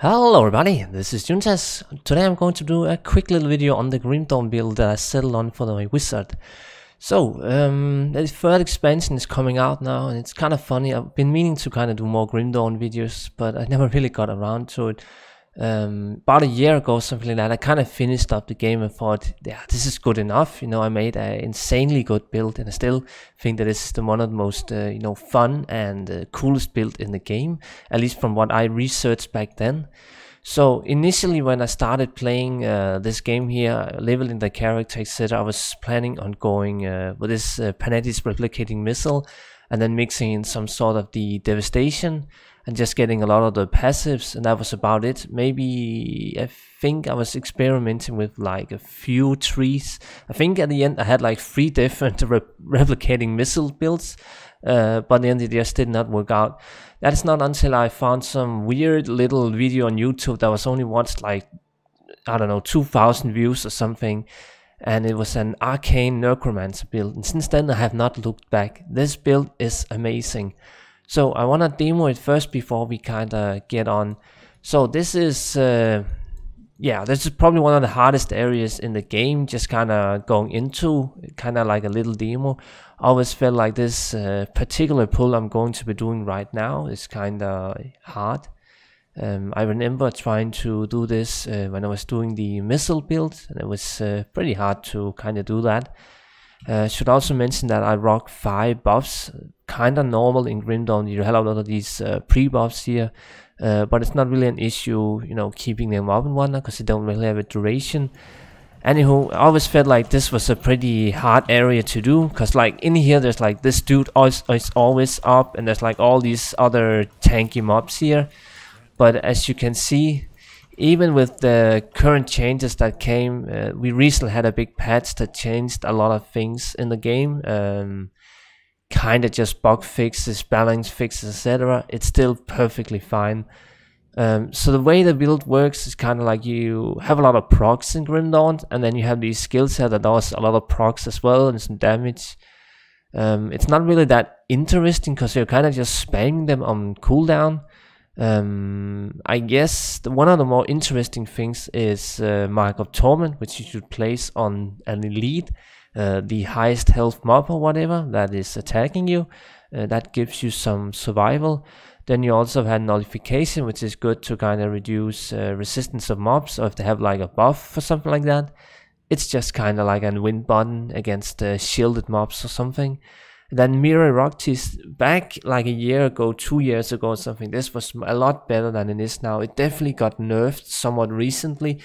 Hello everybody, this is Juntas. Today I'm going to do a quick little video on the Grimdawn build that I settled on for my wizard. So, the third expansion is coming out now, and it's kind of funny. I've been meaning to kind of do more Grimdawn videos, but I never really got around to it. About a year ago, something like that, I kind of finished up the game and thought, yeah, this is good enough. You know, I made an insanely good build, and I still think that this is one of the most, fun and coolest build in the game, at least from what I researched back then. So initially, when I started playing this game here, leveling the character, etc., I was planning on going with this Panatis replicating missile, and then mixing in some sort of the devastation, and just getting a lot of the passives, and that was about it. Maybe I think I was experimenting with like a few trees. I think at the end I had like 3 different replicating missile builds, but in the end it just did not work out. That's not until I found some weird little video on YouTube that was only watched like, I don't know, 2,000 views or something, and it was an arcane necromancer build, and since then I have not looked back. This build is amazing. So I want to demo it first before we kind of get on. So this is, this is probably one of the hardest areas in the game, just kind of going into, kind of like a little demo. I always felt like this particular pull I'm going to be doing right now is kind of hard. I remember trying to do this when I was doing the missile build, and it was pretty hard to kind of do that. Should also mention that I rock 5 buffs, kind of normal in Grimdawn. You have a lot of these pre-buffs here, but it's not really an issue, you know, keeping them up and whatnot, because they don't really have a duration. Anywho, I always felt like this was a pretty hard area to do, because like in here there's like this dude is always up, and there's like all these other tanky mobs here. But as you can see, even with the current changes that came, we recently had a big patch that changed a lot of things in the game. Kind of just bug fixes, balance fixes, etc. It's still perfectly fine. So the way the build works is kind of like you have a lot of procs in Grimdawn, and then you have these skill set that does a lot of procs as well and some damage. It's not really that interesting because you're kind of just spamming them on cooldown. I guess one of the more interesting things is Mark of Torment, which you should place on an elite, the highest health mob or whatever that is attacking you. That gives you some survival. Then you also have Nullification, which is good to kind of reduce resistance of mobs, or if they have like a buff or something like that. It's just kind of like a win button against shielded mobs or something. Then Mirror Rocktease, back like a year ago, 2 years ago or something, this was a lot better than it is now. It definitely got nerfed somewhat recently,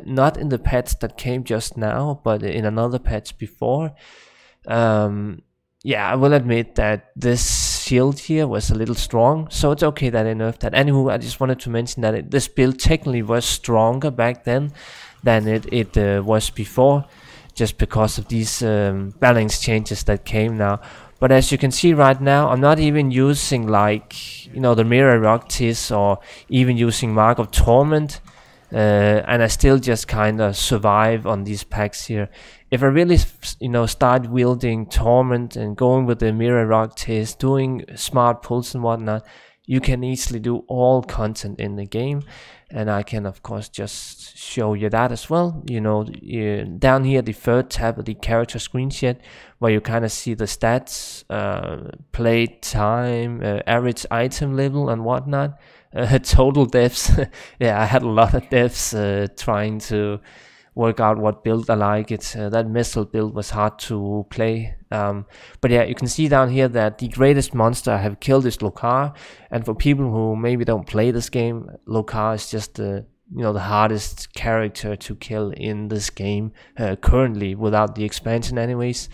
not in the patch that came just now, but in another patch before. Yeah, I will admit that this shield here was a little strong, so it's okay that they nerfed that. Anywho, I just wanted to mention that this build technically was stronger back then than it was before, just because of these balance changes that came now. But as you can see right now, I'm not even using like, you know, the Mirror Rocktease or even using Mark of Torment, and I still just kind of survive on these packs here. If I really, you know, start wielding Torment and going with the Mirror Rocktease, doing smart pulls and whatnot, you can easily do all content in the game. And I can of course just show you that as well. You know, down here the third tab of the character screenshot, where you kind of see the stats, play time, average item level and whatnot, total deaths. Yeah, I had a lot of deaths trying to work out what build I like. That missile build was hard to play. But yeah, you can see down here that the greatest monster I have killed is Lokar, and for people who maybe don't play this game, Lokar is just the hardest character to kill in this game currently, without the expansion anyways.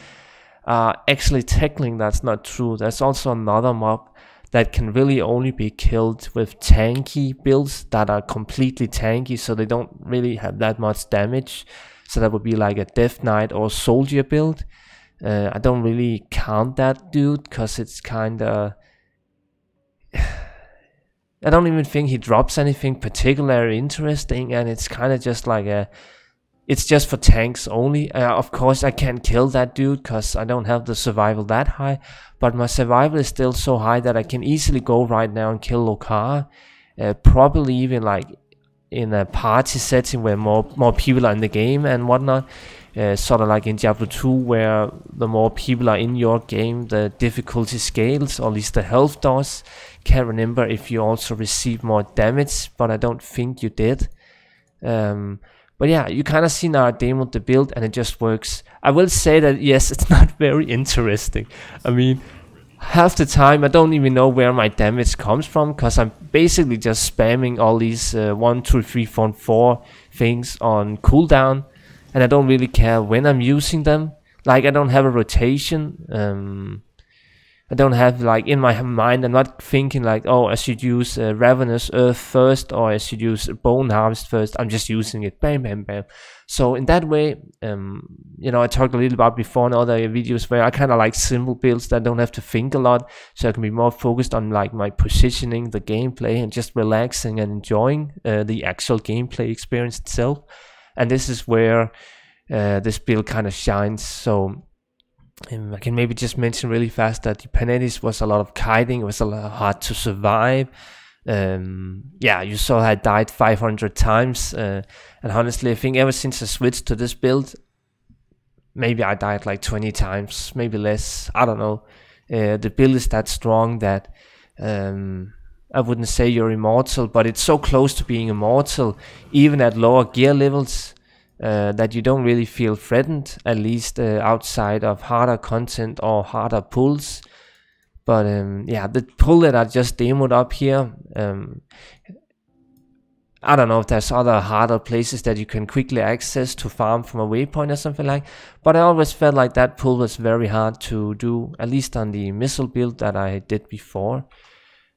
Actually, technically that's not true. There's also another mob that can really only be killed with tanky builds that are completely tanky, so they don't really have that much damage. So that would be like a Death Knight or Soldier build. I don't really count that dude, because it's kind of... I don't even think he drops anything particularly interesting, and it's kind of just like a... It's just for tanks only. Of course I can't kill that dude because I don't have the survival that high, but my survival is still so high that I can easily go right now and kill Lokar. Probably even like in a party setting where more people are in the game and whatnot. Sort of like in Diablo 2, where the more people are in your game, the difficulty scales, or at least the health does. Can't remember if you also receive more damage, but I don't think you did. But yeah, you kind of see now I demoed the build and it just works. I will say that yes, it's not very interesting. I mean, half the time I don't even know where my damage comes from, because I'm basically just spamming all these 1, 2, 3, 4, 4 things on cooldown, and I don't really care when I'm using them. Like, I don't have a rotation. I don't have, like, in my mind, I'm not thinking like, oh, I should use Ravenous Earth first, or I should use Bone Harvest first. I'm just using it, bam, bam, bam. So in that way, you know, I talked a little about before in other videos where I kind of like simple builds that don't have to think a lot, so I can be more focused on like my positioning, the gameplay, and just relaxing and enjoying the actual gameplay experience itself. And this is where this build kind of shines. So I can maybe just mention really fast that the Panetis was a lot of kiting. It was a lot hard to survive. Yeah, you saw I died 500 times, and honestly I think ever since I switched to this build, maybe I died like 20 times, maybe less, I don't know. The build is that strong that I wouldn't say you're immortal, but it's so close to being immortal even at lower gear levels, that you don't really feel threatened, at least outside of harder content or harder pulls. But yeah, the pull that I just demoed up here, I don't know if there's other harder places that you can quickly access to farm from a waypoint or something like, but I always felt like that pull was very hard to do, at least on the missile build that I did before.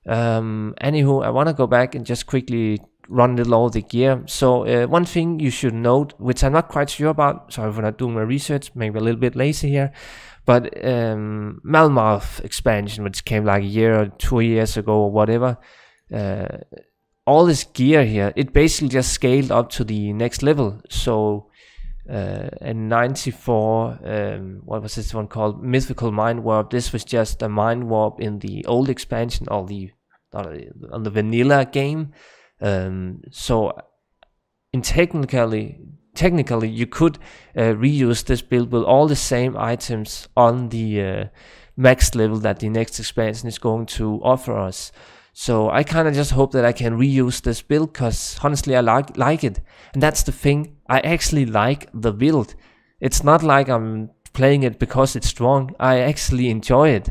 Anywho, I want to go back and just quickly run a little over the gear. So one thing you should note, which I'm not quite sure about, sorry for not doing my research, maybe a little bit lazy here, but Malmouth expansion, which came like a year or 2 years ago or whatever, all this gear here, it basically just scaled up to the next level. So in 94, what was this one called? Mythical Mind Warp. This was just a mind warp in the old expansion, or on the vanilla game. So in technically you could reuse this build with all the same items on the max level that the next expansion is going to offer us. So I kind of just hope that I can reuse this build, because honestly I like it. And that's the thing, I actually like the build. It's not like I'm playing it because it's strong, I actually enjoy it.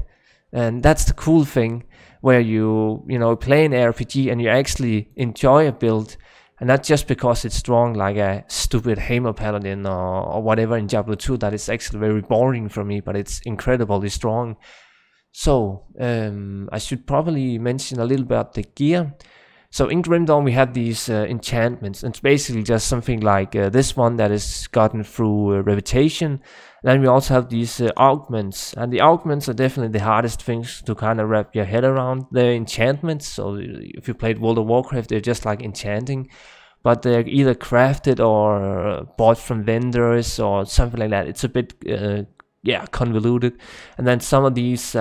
And that's the cool thing, where you know, play an RPG and you actually enjoy a build, and not just because it's strong like a stupid Hammer Paladin or whatever in Diablo 2 that is actually very boring for me, but it's incredibly strong. So I should probably mention a little about the gear. So in Grimdawn we have these enchantments, and it's basically just something like this one that is gotten through reputation. Then we also have these augments, and the augments are definitely the hardest things to kind of wrap your head around. They're enchantments, so if you played World of Warcraft, they're just like enchanting, but they're either crafted or bought from vendors or something like that. It's a bit yeah, convoluted. And then some of these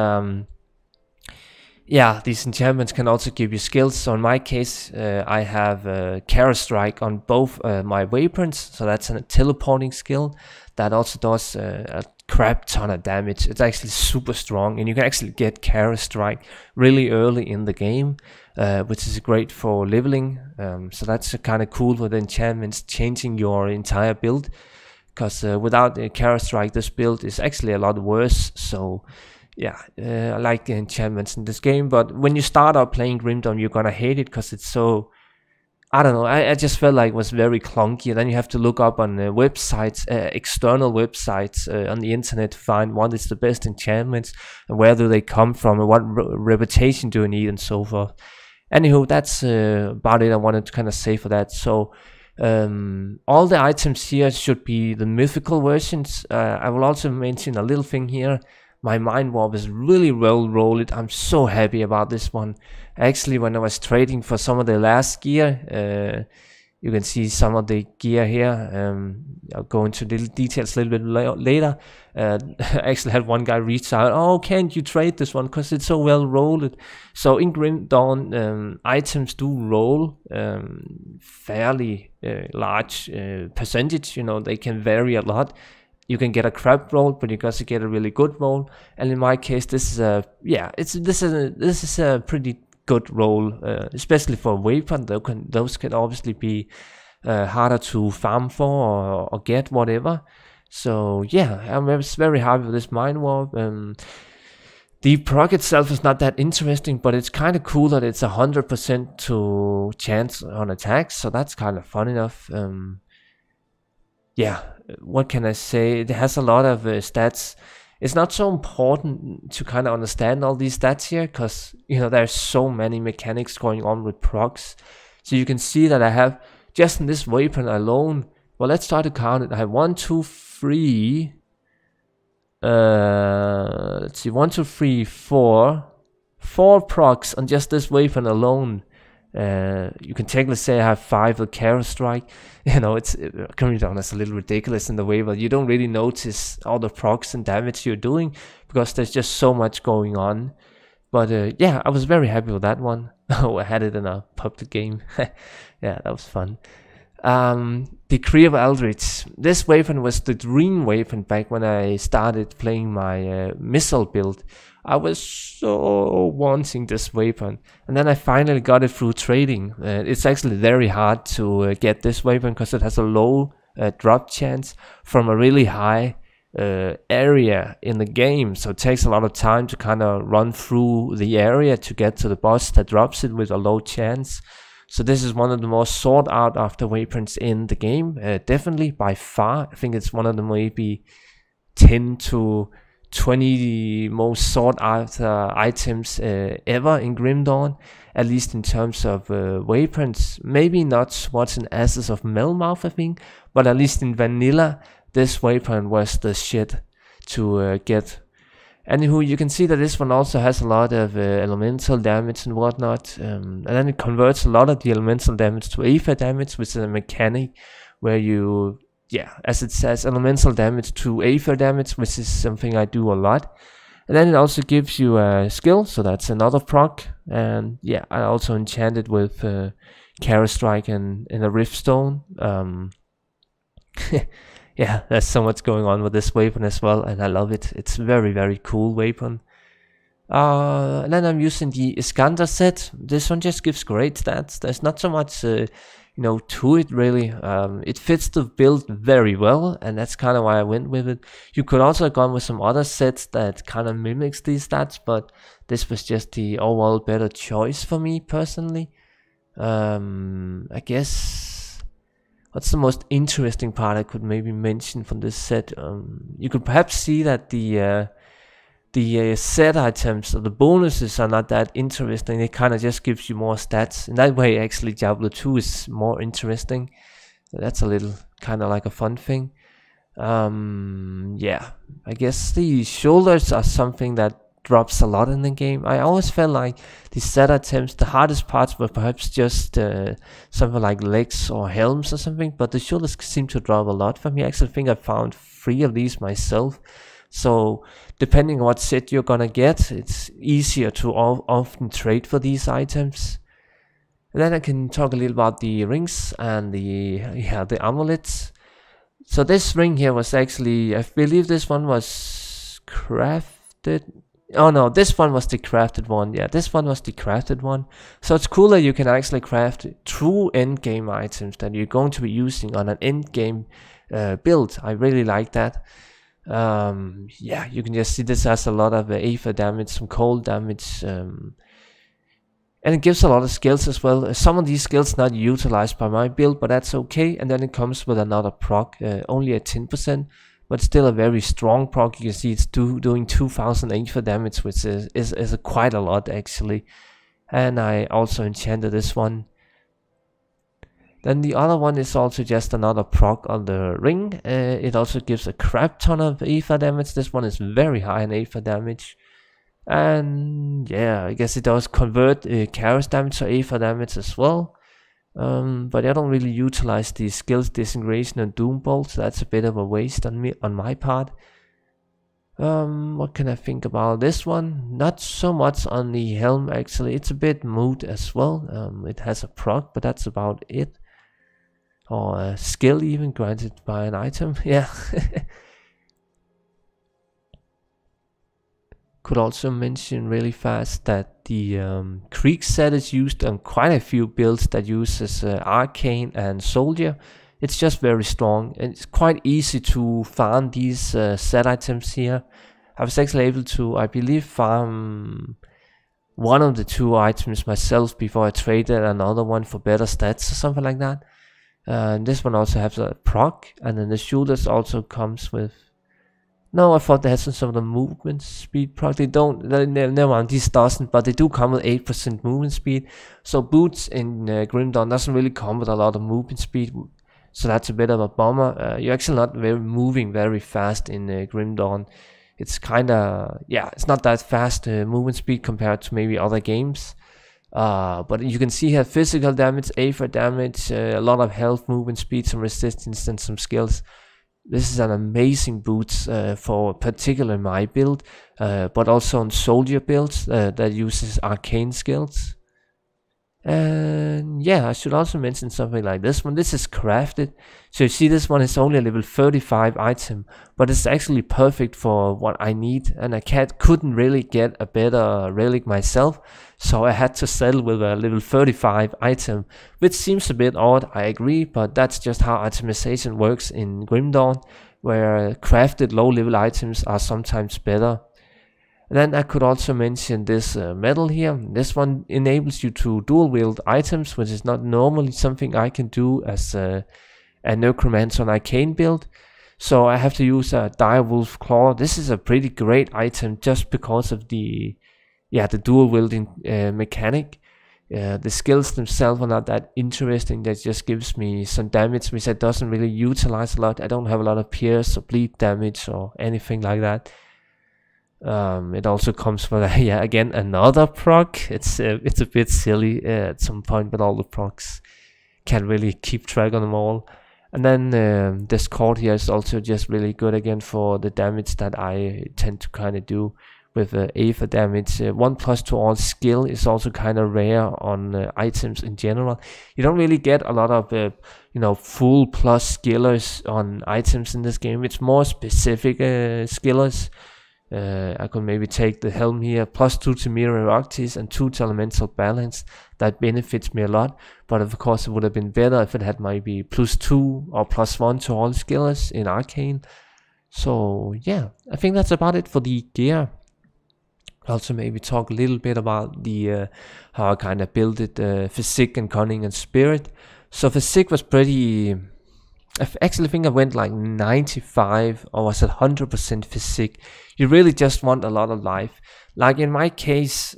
yeah, these enchantments can also give you skills. So in my case, I have Kara Strike on both my weapons, so that's a teleporting skill that also does a crap ton of damage. It's actually super strong, and you can actually get Kara Strike really early in the game, which is great for leveling. So that's kind of cool with enchantments changing your entire build, because without Kara Strike, this build is actually a lot worse. So yeah, I like the enchantments in this game, but when you start out playing Grimdawn, you're gonna hate it because it's so, I don't know, I just felt like it was very clunky. And then you have to look up on websites, external websites on the internet to find what is the best enchantments and where do they come from and what reputation do you need and so forth. Anywho, that's about it I wanted to kind of say for that. So all the items here should be the mythical versions. I will also mention a little thing here. My mind warp is really well rolled. I'm so happy about this one. Actually, when I was trading for some of the last gear, You can see some of the gear here. I'll go into little details a little bit later. I actually had one guy reach out, oh, can't you trade this one because it's so well rolled. So in Grimdawn, items do roll fairly large percentage. You know, they can vary a lot. You can get a crap roll, but you also get a really good roll. And in my case, this is a this is a pretty good roll, especially for a weapon. Those can obviously be harder to farm for or get whatever. So yeah, I'm very happy with this Mind Warp. The proc itself is not that interesting, but it's kind of cool that it's 100% to chance on attacks, so that's kind of fun enough. Yeah, what can I say? It has a lot of stats. It's not so important to kind of understand all these stats here, because you know there's so many mechanics going on with procs. So you can see that I have, just in this weapon alone, well, let's try to count it. I have 1, 2, 3. Let's see, 1, 2, 3, 4 procs on just this weapon alone. You can technically say I have 5 with Carrot Strike. You know, Grimdawn is a little ridiculous in the way, but you don't really notice all the procs and damage you're doing because there's just so much going on. But yeah, I was very happy with that one. Oh, I had it in a public game. Yeah, that was fun. Decree of Eldritch. This weapon was the dream weapon back when I started playing my missile build. I was so wanting this weapon, and then I finally got it through trading. It's actually very hard to get this weapon because it has a low drop chance from a really high area in the game, so it takes a lot of time to kind of run through the area to get to the boss that drops it with a low chance. So this is one of the most sought out after weapons in the game, definitely by far. I think it's one of the maybe 10 to 20 most sought after items ever in Grimdawn, at least in terms of weapons. Maybe not what's in Ashes of Melmouth, I think, but at least in vanilla, this weapon was the shit to get. Anywho, you can see that this one also has a lot of elemental damage and whatnot, and then it converts a lot of the elemental damage to Aether damage, which is a mechanic where you, yeah, as it says, elemental damage to Aether damage, which is something I do a lot. And then it also gives you a skill, so that's another proc. And yeah, I also enchanted with Carrot Strike and a Riftstone. Yeah, there's so much going on with this weapon as well, and I love it. It's very, very cool weapon. And then I'm using the Iskander set. This one just gives great stats. There's not so much, you know, to it really. It fits the build very well, and that's kind of why I went with it. You could also have gone with some other sets that kind of mimics these stats, but this was just the overall better choice for me personally. I guess, what's the most interesting part I could maybe mention from this set? You could perhaps see that the set items or the bonuses are not that interesting. It kind of just gives you more stats. In that way, actually, Diablo 2 is more interesting. That's a little kind of like a fun thing. Yeah, I guess the shoulders are something that drops a lot in the game. I always felt like the set items, the hardest parts were perhaps just something like legs or helms or something, but the shoulders seem to drop a lot for me. I actually think I found 3 of these myself. So depending on what set you're gonna get, it's easier to often trade for these items. And then I can talk a little about the rings and the amulets. So this ring here was actually, I believe this one was crafted. Oh no, this one was the crafted one. Yeah, this one was the crafted one. So it's cool that you can actually craft true endgame items that you're going to be using on an endgame build. I really like that. Yeah, you can just see this has a lot of Aether damage, some cold damage, and it gives a lot of skills as well. Some of these skills not utilized by my build, but that's okay. And then it comes with another proc, only at 10%. But still a very strong proc. You can see it's doing 2000 Aether damage, which is quite a lot actually. And I also enchanted this one. Then the other one is also just another proc on the ring. It also gives a crap ton of Aether damage. This one is very high in Aether damage. And yeah, I guess it does convert Chaos damage to Aether damage as well. But I don't really utilize the skills disintegration and doom bolts. That's a bit of a waste on my part. What can I think about this one? Not so much on the helm actually. It's a bit mood as well. It has a proc, but that's about it. Or a skill even granted by an item. Yeah. Could also mention really fast that the Creek set is used on quite a few builds that uses Arcane and Soldier. It's just very strong, and it's quite easy to farm these set items here. I was actually able to, I believe, farm one of the two items myself before I traded another one for better stats or something like that. This one also has a proc, and then the shooters also comes with... No, I thought they had some of the movement speed proc. They don't, never mind, this doesn't, but they do come with 8% movement speed. So boots in Grimdawn doesn't really come with a lot of movement speed. So that's a bit of a bummer. You're actually not moving very fast in Grimdawn. It's kind of, yeah, it's not that fast movement speed compared to maybe other games. But you can see here physical damage, aether damage, a lot of health, movement speed, some resistance, and some skills. This is an amazing boots for particularly my build, but also on soldier builds that uses arcane skills. And yeah, I should also mention something like this one. This is crafted. So you see this one is only a level 35 item, but it's actually perfect for what I need. And I couldn't really get a better relic myself. So I had to settle with a level 35 item, which seems a bit odd, I agree, but that's just how itemization works in Grimdawn, where crafted low level items are sometimes better. And then I could also mention this medal here. This one enables you to dual wield items, which is not normally something I can do as a necromancer on arcane build. So I have to use a direwolf claw. This is a pretty great item just because of the dual wielding mechanic. The skills themselves are not that interesting. That just gives me some damage, which I doesn't really utilize a lot. I don't have a lot of pierce or bleed damage or anything like that. It also comes with again another proc. It's a bit silly at some point, but all the procs can't really keep track on them all. And then this cord here is also just really good again for the damage that I tend to kind of do with aether damage. 1+ to all skill is also kind of rare on items in general. You don't really get a lot of full plus skillers on items in this game. It's more specific skillers. I could maybe take the helm here, +2 to mirror Octis and 2 to elemental balance. That benefits me a lot, but of course it would have been better if it had maybe +2 or +1 to all skillers in arcane. So yeah, I think that's about it for the gear. Also maybe talk a little bit about the how I kind of built it, physique and cunning and spirit. So physique was pretty... I actually think I went like 95 or was it 100% physique. You really just want a lot of life. Like in my case,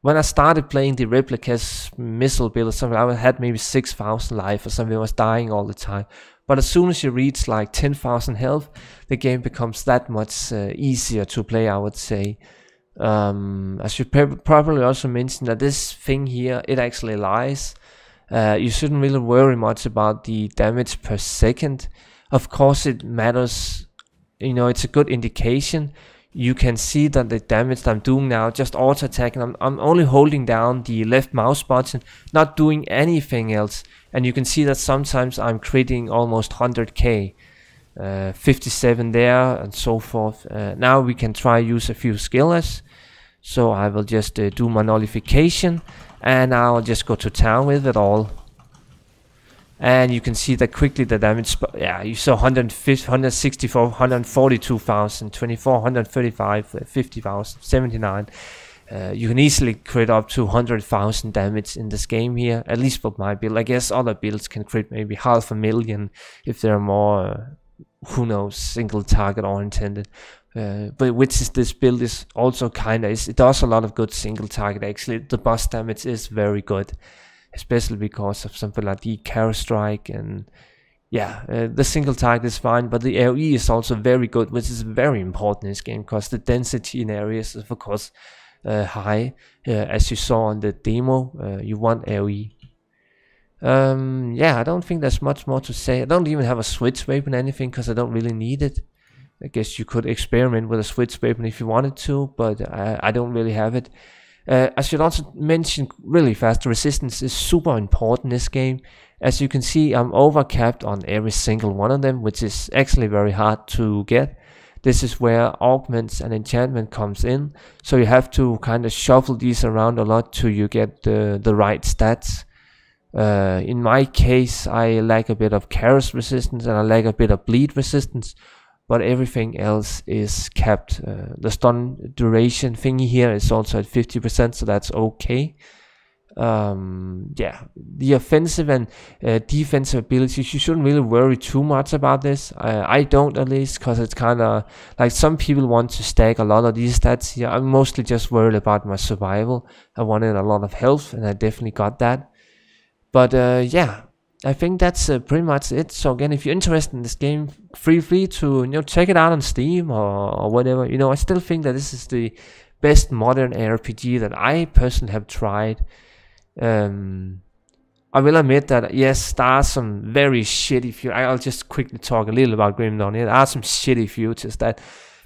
when I started playing the replicas missile build or something, I had maybe 6,000 life or something. I was dying all the time. But as soon as you reach like 10,000 health, the game becomes that much easier to play, I would say. I should probably also mention that this thing here, it actually lies. You shouldn't really worry much about the damage per second. Of course it matters, it's a good indication. You can see that the damage that I'm doing now, just auto attacking, I'm only holding down the left mouse button, not doing anything else. And you can see that sometimes I'm critting almost 100k, 57 there and so forth. Now we can try use a few skillers. So I will just do my nullification. And now I'll just go to town with it all. And you can see that quickly the damage, you saw 150, 164, 142,000, 24, 135, 50,000, 79. You can easily crit up to 100,000 damage in this game here, at least for my build. I guess other builds can crit maybe 500,000 if they're more, who knows, single target oriented. But which is this build is also it does a lot of good single target actually. The boss damage is very good, especially because of something like the Counter Strike, and the single target is fine, but the AoE is also very good, which is very important in this game because the density in areas is of course high. As you saw on the demo, you want AoE. Yeah, I don't think there's much more to say. I don't even have a switch weapon or anything because I don't really need it. I guess you could experiment with a switch weapon if you wanted to, but I don't really have it. I should also mention really fast, resistance is super important in this game. As you can see, I'm overcapped on every single one of them, which is actually very hard to get. This is where augments and enchantment comes in, so you have to kind of shuffle these around a lot till you get the right stats. In my case, I lack a bit of Chaos resistance and I lack a bit of bleed resistance, but everything else is capped. The stun duration thingy here is also at 50%, so that's okay. Yeah, the offensive and defensive abilities, you shouldn't really worry too much about this. I don't, at least, because it's kind of like some people want to stack a lot of these stats here. I'm mostly just worried about my survival. I wanted a lot of health and I definitely got that. But yeah, I think that's pretty much it. So again, if you're interested in this game, feel free to check it out on Steam or whatever. I still think that this is the best modern RPG that I personally have tried. I will admit that yes, there are some very shitty futures. I'll just quickly talk a little about Grimdawn. There are some shitty futures that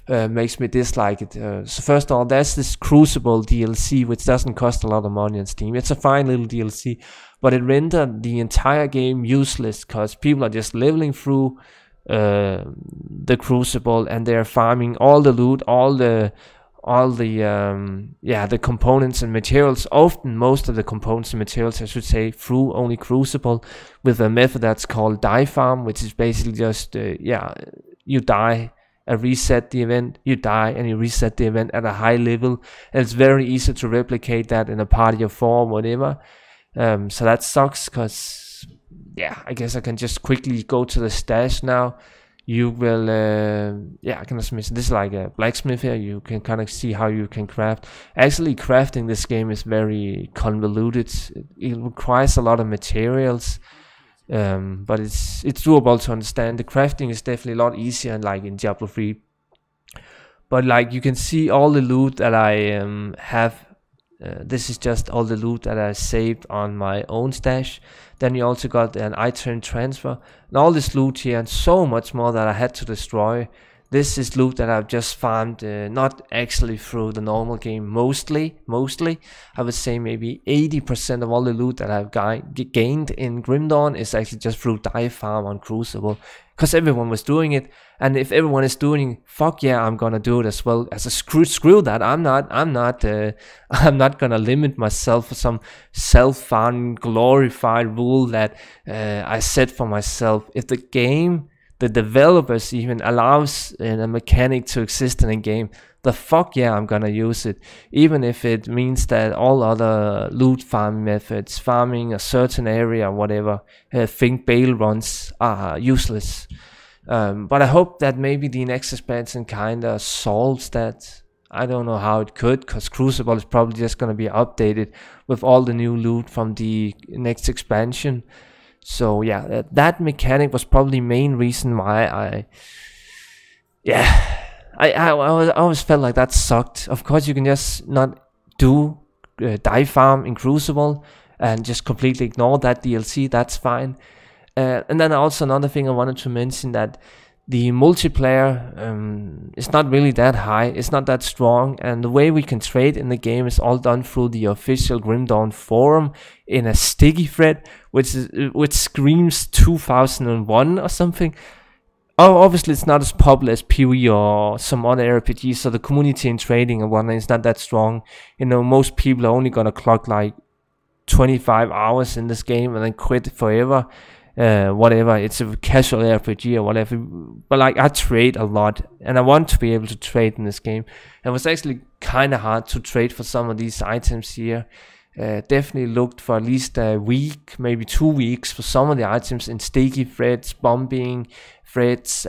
makes me dislike it. So first of all, there's this Crucible DLC which doesn't cost a lot of money on Steam. It's a fine little DLC, but it rendered the entire game useless because people are just leveling through the Crucible and they're farming all the loot, all the components and materials, often most of the components and materials I should say, through only Crucible with a method that's called die farm, which is basically just you die, reset the event, you die and you reset the event at a high level, and it's very easy to replicate that in a party of 4 or whatever. So that sucks because I guess I can just quickly go to the stash now. You will I can just mention this is like a blacksmith here. You can kind of see how you can craft. Actually, crafting this game is very convoluted. It requires a lot of materials, but it's doable to understand. The crafting is definitely a lot easier like in Diablo 3. But like you can see all the loot that I have. This is just all the loot that I saved on my own stash. Then you also got an item transfer and all this loot here and so much more that I had to destroy. This is loot that I've just farmed, not actually through the normal game. Mostly I would say maybe 80% of all the loot that I've gained in Grimdawn is actually just through die farm on Crucible, because everyone was doing it. And if everyone is doing it, fuck yeah, I'm gonna do it as well. As a screw that. I'm not gonna limit myself for some self-found glorified rule that I set for myself. If the game, the developers even allows a mechanic to exist in a game, the fuck yeah, I'm gonna use it, even if it means that all other loot farming methods, farming a certain area or whatever, think bail runs are useless. But I hope that maybe the next expansion kinda solves that. I don't know how it could, because Crucible is probably just gonna be updated with all the new loot from the next expansion. So yeah, that mechanic was probably the main reason why I always felt like that sucked. Of course, you can just not do die farm in Crucible and just completely ignore that DLC. That's fine. And then also another thing I wanted to mention, that the multiplayer is not really that high. It's not that strong, and the way we can trade in the game is all done through the official Grimdawn forum in a sticky thread, which screams 2001 or something. Oh, obviously it's not as popular as PoE or some other RPGs, so the community in trading and whatnot is not that strong. Most people are only gonna clock like 25 hours in this game and then quit forever. Whatever, it's a casual RPG or whatever, but like I trade a lot and I want to be able to trade in this game. It was actually kind of hard to trade for some of these items here. Definitely looked for at least a week, maybe 2 weeks for some of the items in sticky threads, bombing threads.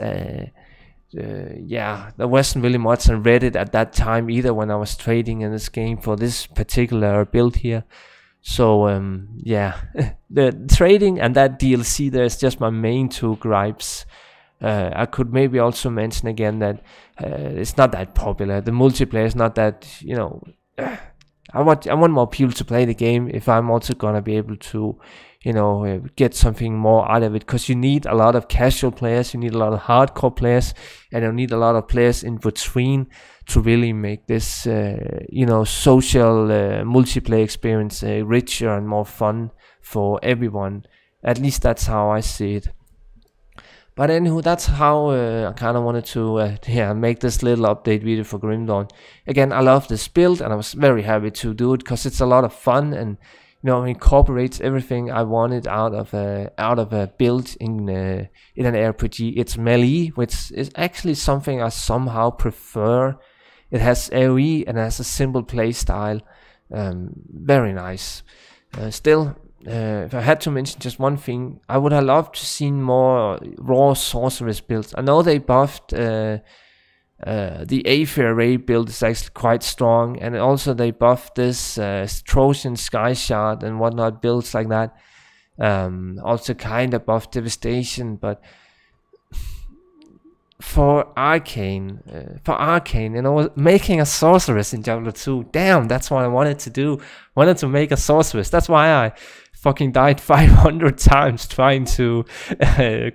Yeah, there wasn't really much on Reddit at that time either when I was trading in this game for this particular build here. So yeah, the trading and that DLC there is just my main 2 gripes. I could maybe also mention again that it's not that popular. The multiplayer is not that, I want more people to play the game if I'm also gonna be able to, you know, get something more out of it, because you need a lot of casual players, you need a lot of hardcore players, and you need a lot of players in between to really make this you know, social multiplayer experience richer and more fun for everyone. At least that's how I see it. But anywho, that's how I kind of wanted to yeah, make this little update video for Grimdawn. Again, I love this build, and I was very happy to do it because it's a lot of fun, and you know, incorporates everything I wanted out of a build in an RPG. It's melee, which is actually something I somehow prefer. It has AoE and has a simple play style. Very nice. Still, if I had to mention just one thing, I would have loved to see more raw sorceress builds. I know they buffed the Aether Array build is actually quite strong, and also they buffed this Trojan Sky Shard and whatnot builds like that. Also kind of buffed Devastation, but for Arcane, you know, making a sorceress in Diablo 2, damn, that's what I wanted to do. Wanted to make a sorceress. That's why I fucking died 500 times trying to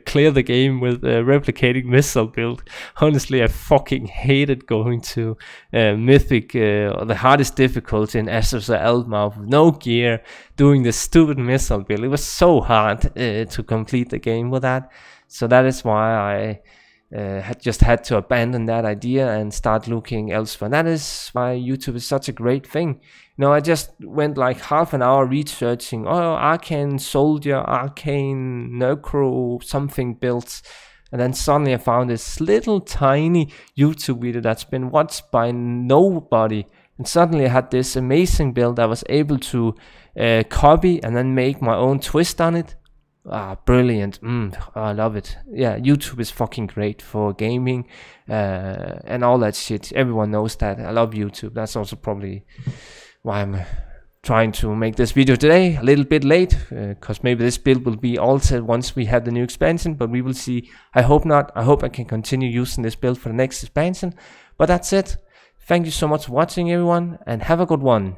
clear the game with a replicating missile build. Honestly, I fucking hated going to Mythic, the hardest difficulty in Azure Elmouth with no gear, doing this stupid missile build. It was so hard to complete the game with that. So that is why I had to abandon that idea and start looking elsewhere. And that is why YouTube is such a great thing. You know, I just went like half an hour researching, oh, Arcane Soldier, Arcane Necro, something built. And then suddenly I found this little tiny YouTube video that's been watched by nobody. And suddenly I had this amazing build I was able to copy and then make my own twist on it. Ah, brilliant. I love it. Yeah, YouTube is fucking great for gaming and all that shit. Everyone knows that. I love YouTube. That's also probably why I'm trying to make this video today. A little bit late, because maybe this build will be altered once we have the new expansion, but we will see. I hope not. I hope I can continue using this build for the next expansion. But that's it. Thank you so much for watching, everyone, and have a good one.